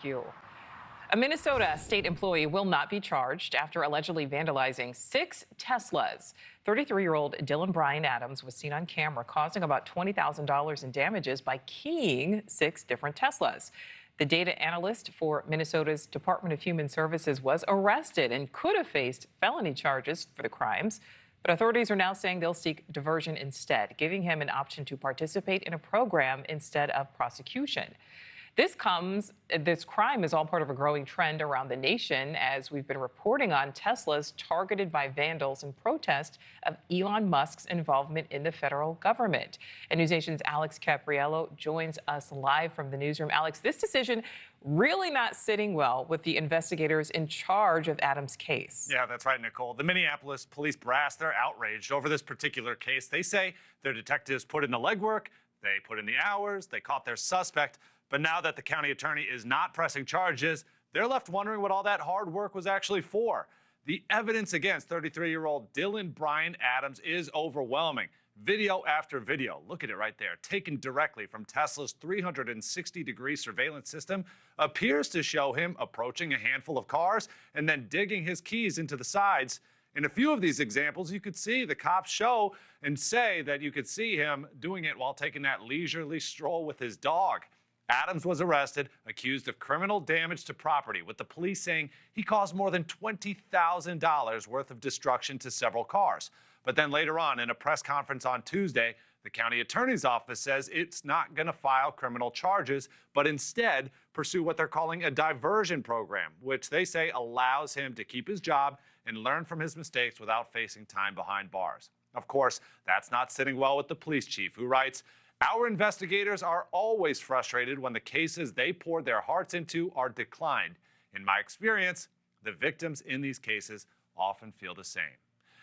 You. A Minnesota state employee will not be charged after allegedly vandalizing 6 Teslas. 33-year-old Dylan Brian Adams was seen on camera causing about $20,000 in damages by keying 6 different Teslas. The data analyst for Minnesota's Department of Human Services was arrested and could have faced felony charges for the crimes. But authorities are now saying they'll seek diversion instead, giving him an option to participate in a program instead of prosecution. This crime is all part of a growing trend around the nation, as we've been reporting on Teslas targeted by vandals in protest of Elon Musk's involvement in the federal government. And NewsNation's Alex Capriello joins us live from the newsroom. Alex, this decision really not sitting well with the investigators in charge of Adams' case. Yeah, that's right, Nicole. The Minneapolis police brass, they're outraged over this particular case. They say their detectives put in the legwork, they put in the hours, they caught their suspect. But now that the county attorney is not pressing charges, they're left wondering what all that hard work was actually for. The evidence against 33-year-old Dylan Brian Adams is overwhelming. Video after video, look at it right there, taken directly from Tesla's 360-degree surveillance system, appears to show him approaching a handful of cars and then digging his keys into the sides. In a few of these examples, you could see the cops show and say that you could see him doing it while taking that leisurely stroll with his dog. Adams was arrested, accused of criminal damage to property, with the police saying he caused more than $20,000 worth of destruction to several cars. But then later on, in a press conference on Tuesday, the county attorney's office says it's not going to file criminal charges, but instead pursue what they're calling a diversion program, which they say allows him to keep his job and learn from his mistakes without facing time behind bars. Of course, that's not sitting well with the police chief, who writes, "Our investigators are always frustrated when the cases they poured their hearts into are declined. In my experience, the victims in these cases often feel the same."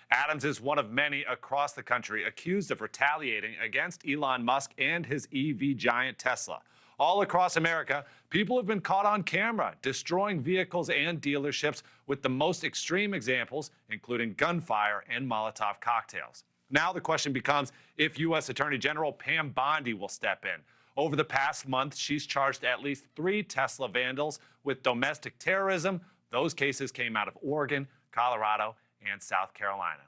Adams is one of many across the country accused of retaliating against Elon Musk and his EV giant Tesla. All across America, people have been caught on camera destroying vehicles and dealerships, with the most extreme examples including gunfire and Molotov cocktails. Now the question becomes if U.S. Attorney General Pam Bondi will step in. Over the past month, she's charged at least 3 Tesla vandals with domestic terrorism. Those cases came out of Oregon, Colorado, and South Carolina.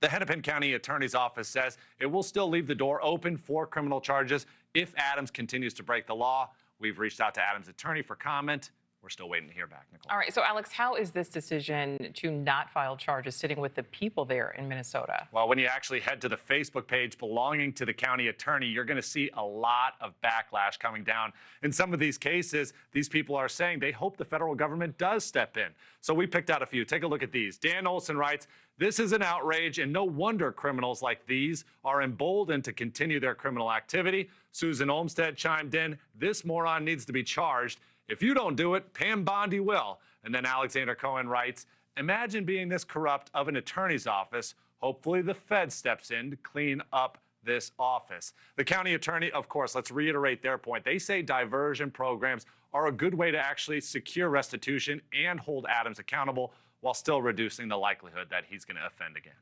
The Hennepin County Attorney's Office says it will still leave the door open for criminal charges if Adams continues to break the law. We've reached out to Adams' attorney for comment. We're still waiting to hear back, Nicole. All right, so Alex, how is this decision to not file charges sitting with the people there in Minnesota? Well, when you actually head to the Facebook page belonging to the county attorney, you're going to see a lot of backlash coming down. In some of these cases, these people are saying they hope the federal government does step in. So we picked out a few. Take a look at these. Dan Olson writes, "This is an outrage, and no wonder criminals like these are emboldened to continue their criminal activity." Susan Olmstead chimed in, "This moron needs to be charged. If you don't do it, Pam Bondi will." And then Alexander Cohen writes, "Imagine being this corrupt of an attorney's office. Hopefully the Fed steps in to clean up this office." The county attorney, of course, let's reiterate their point. They say diversion programs are a good way to actually secure restitution and hold Adams accountable while still reducing the likelihood that he's going to offend again.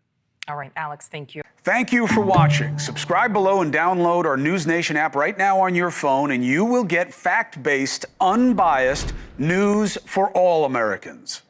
All right, Alex, thank you. Thank you for watching. Subscribe below and download our NewsNation app right now on your phone, and you will get fact-based, unbiased news for all Americans.